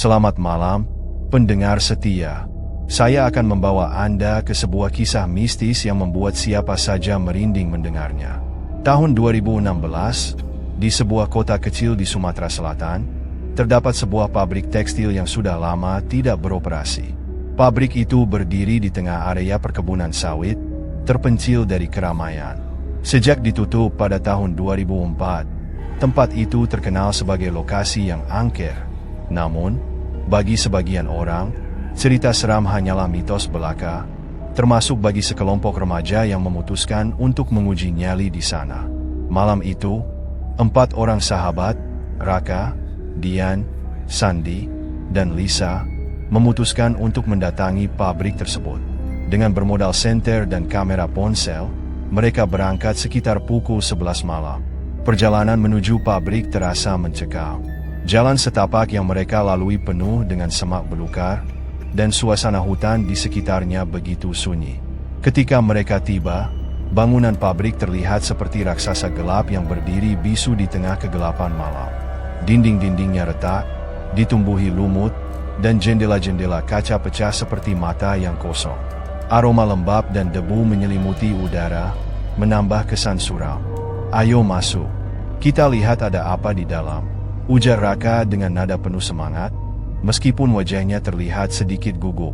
Selamat malam, pendengar setia. Saya akan membawa Anda ke sebuah kisah mistis yang membuat siapa saja merinding mendengarnya. Tahun 2016, di sebuah kota kecil di Sumatera Selatan, terdapat sebuah pabrik tekstil yang sudah lama tidak beroperasi. Pabrik itu berdiri di tengah area perkebunan sawit, terpencil dari keramaian. Sejak ditutup pada tahun 2004, tempat itu terkenal sebagai lokasi yang angker. Namun, bagi sebagian orang, cerita seram hanyalah mitos belaka, termasuk bagi sekelompok remaja yang memutuskan untuk menguji nyali di sana. Malam itu, 4 orang sahabat, Raka, Dian, Sandi, dan Lisa, memutuskan untuk mendatangi pabrik tersebut. Dengan bermodal senter dan kamera ponsel, mereka berangkat sekitar pukul 11 malam. Perjalanan menuju pabrik terasa mencekam. Jalan setapak yang mereka lalui penuh dengan semak belukar, dan suasana hutan di sekitarnya begitu sunyi. Ketika mereka tiba, bangunan pabrik terlihat seperti raksasa gelap yang berdiri bisu di tengah kegelapan malam. Dinding-dindingnya retak, ditumbuhi lumut, dan jendela-jendela kaca pecah seperti mata yang kosong. Aroma lembab dan debu menyelimuti udara, menambah kesan suram. "Ayo masuk. Kita lihat ada apa di dalam," ujar Raka dengan nada penuh semangat, meskipun wajahnya terlihat sedikit gugup.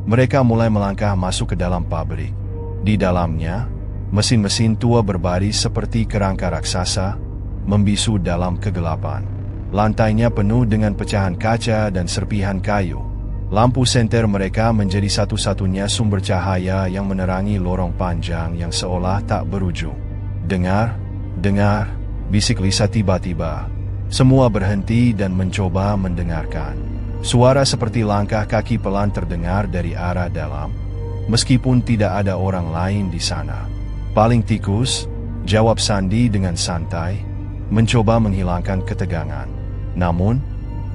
Mereka mulai melangkah masuk ke dalam pabrik. Di dalamnya, mesin-mesin tua berbaris seperti kerangka raksasa, membisu dalam kegelapan. Lantainya penuh dengan pecahan kaca dan serpihan kayu. Lampu senter mereka menjadi satu-satunya sumber cahaya yang menerangi lorong panjang yang seolah tak berujung. "Dengar, dengar," bisik Lisa tiba-tiba. Semua berhenti dan mencoba mendengarkan. Suara seperti langkah kaki pelan terdengar dari arah dalam, meskipun tidak ada orang lain di sana. "Paling tikus," jawab Sandi dengan santai, mencoba menghilangkan ketegangan. Namun,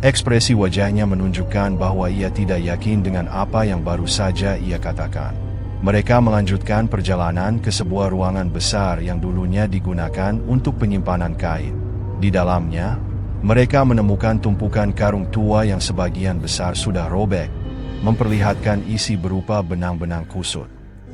ekspresi wajahnya menunjukkan bahwa ia tidak yakin dengan apa yang baru saja ia katakan. Mereka melanjutkan perjalanan ke sebuah ruangan besar yang dulunya digunakan untuk penyimpanan kain. Di dalamnya, mereka menemukan tumpukan karung tua yang sebagian besar sudah robek, memperlihatkan isi berupa benang-benang kusut.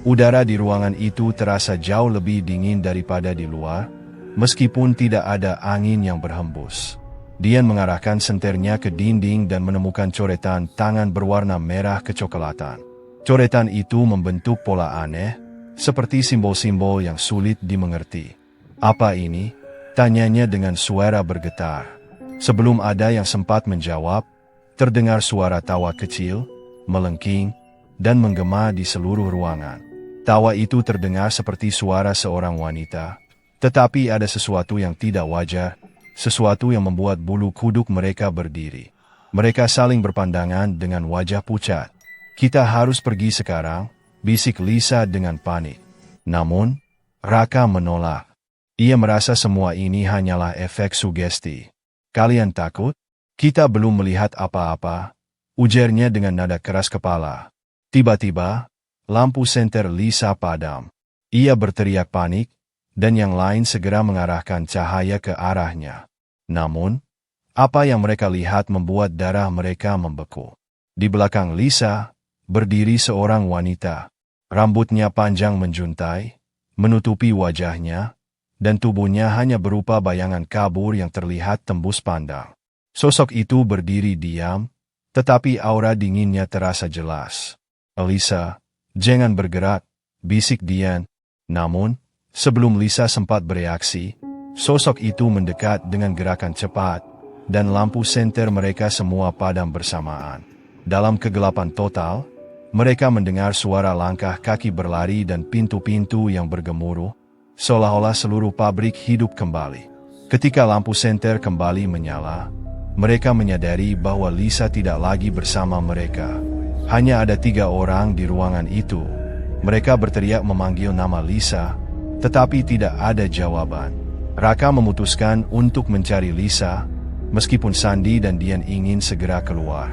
Udara di ruangan itu terasa jauh lebih dingin daripada di luar, meskipun tidak ada angin yang berhembus. Dian mengarahkan senternya ke dinding dan menemukan coretan tangan berwarna merah kecoklatan. Coretan itu membentuk pola aneh, seperti simbol-simbol yang sulit dimengerti. "Apa ini?" tanyanya dengan suara bergetar. Sebelum ada yang sempat menjawab, terdengar suara tawa kecil, melengking, dan menggema di seluruh ruangan. Tawa itu terdengar seperti suara seorang wanita, tetapi ada sesuatu yang tidak wajar, sesuatu yang membuat bulu kuduk mereka berdiri. Mereka saling berpandangan dengan wajah pucat. "Kita harus pergi sekarang," bisik Lisa dengan panik. Namun, Raka menolak. Ia merasa semua ini hanyalah efek sugesti. "Kalian takut? Kita belum melihat apa-apa," ujarnya dengan nada keras kepala. Tiba-tiba, lampu senter Lisa padam. Ia berteriak panik, dan yang lain segera mengarahkan cahaya ke arahnya. Namun, apa yang mereka lihat membuat darah mereka membeku. Di belakang Lisa, berdiri seorang wanita. Rambutnya panjang menjuntai, menutupi wajahnya, dan tubuhnya hanya berupa bayangan kabur yang terlihat tembus pandang. Sosok itu berdiri diam, tetapi aura dinginnya terasa jelas. "Lisa, jangan bergerak," bisik Dian. Namun, sebelum Lisa sempat bereaksi, sosok itu mendekat dengan gerakan cepat, dan lampu senter mereka semua padam bersamaan. Dalam kegelapan total, mereka mendengar suara langkah kaki berlari dan pintu-pintu yang bergemuruh, seolah-olah seluruh pabrik hidup kembali. Ketika lampu senter kembali menyala, mereka menyadari bahwa Lisa tidak lagi bersama mereka. Hanya ada 3 orang di ruangan itu. Mereka berteriak memanggil nama Lisa, tetapi tidak ada jawaban. Raka memutuskan untuk mencari Lisa, meskipun Sandi dan Dian ingin segera keluar.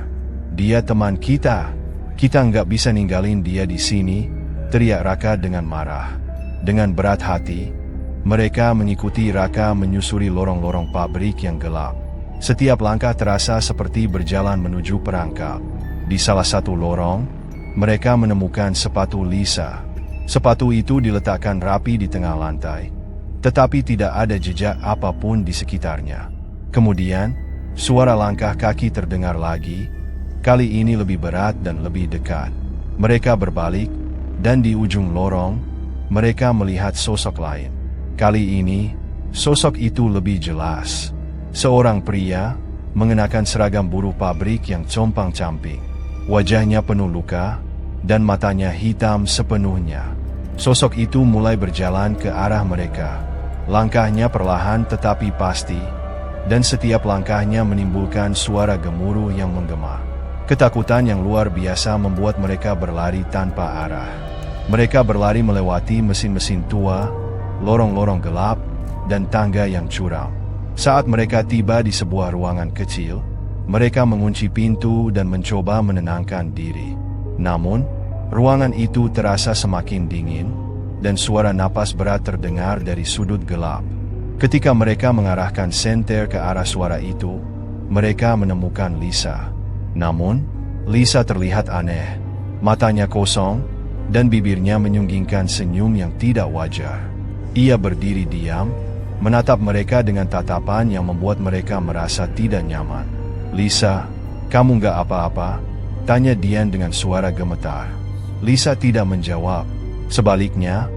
"Dia teman kita. Kita nggak bisa ninggalin dia di sini," teriak Raka dengan marah. Dengan berat hati, mereka mengikuti Raka menyusuri lorong-lorong pabrik yang gelap. Setiap langkah terasa seperti berjalan menuju perangkap. Di salah satu lorong, mereka menemukan sepatu Lisa. Sepatu itu diletakkan rapi di tengah lantai, tetapi tidak ada jejak apapun di sekitarnya. Kemudian, suara langkah kaki terdengar lagi, kali ini lebih berat dan lebih dekat. Mereka berbalik, dan di ujung lorong, mereka melihat sosok lain. Kali ini, sosok itu lebih jelas. Seorang pria, mengenakan seragam buruh pabrik yang compang-camping. Wajahnya penuh luka, dan matanya hitam sepenuhnya. Sosok itu mulai berjalan ke arah mereka. Langkahnya perlahan tetapi pasti, dan setiap langkahnya menimbulkan suara gemuruh yang menggema. Ketakutan yang luar biasa membuat mereka berlari tanpa arah. Mereka berlari melewati mesin-mesin tua, lorong-lorong gelap, dan tangga yang curam. Saat mereka tiba di sebuah ruangan kecil, mereka mengunci pintu dan mencoba menenangkan diri. Namun, ruangan itu terasa semakin dingin, dan suara napas berat terdengar dari sudut gelap. Ketika mereka mengarahkan senter ke arah suara itu, mereka menemukan Lisa. Namun, Lisa terlihat aneh. Matanya kosong, dan bibirnya menyunggingkan senyum yang tidak wajar. Ia berdiri diam, menatap mereka dengan tatapan yang membuat mereka merasa tidak nyaman. "Lisa, kamu gak apa-apa?" tanya Dian dengan suara gemetar. Lisa tidak menjawab. Sebaliknya,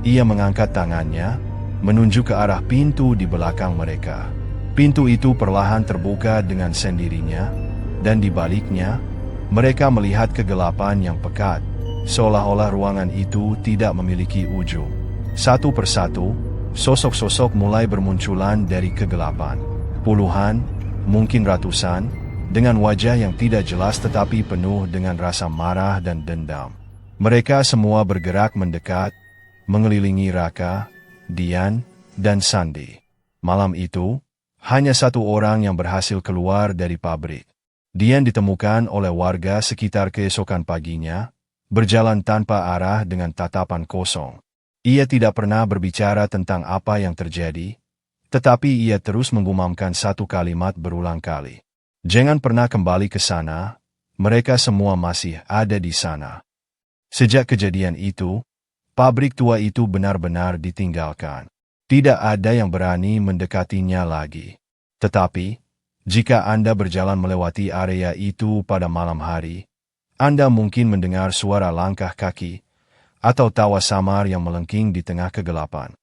ia mengangkat tangannya, menunjuk ke arah pintu di belakang mereka. Pintu itu perlahan terbuka dengan sendirinya, dan di baliknya, mereka melihat kegelapan yang pekat, seolah-olah ruangan itu tidak memiliki ujung. Satu persatu, sosok-sosok mulai bermunculan dari kegelapan. Puluhan, mungkin ratusan, dengan wajah yang tidak jelas tetapi penuh dengan rasa marah dan dendam. Mereka semua bergerak mendekat, mengelilingi Raka, Dian, dan Sandi. Malam itu, hanya satu orang yang berhasil keluar dari pabrik. Dian ditemukan oleh warga sekitar keesokan paginya, berjalan tanpa arah dengan tatapan kosong. Ia tidak pernah berbicara tentang apa yang terjadi, tetapi ia terus menggumamkan satu kalimat berulang kali. "Jangan pernah kembali ke sana, mereka semua masih ada di sana." Sejak kejadian itu, pabrik tua itu benar-benar ditinggalkan. Tidak ada yang berani mendekatinya lagi. Tetapi, jika Anda berjalan melewati area itu pada malam hari, Anda mungkin mendengar suara langkah kaki, atau tawa samar yang melengking di tengah kegelapan.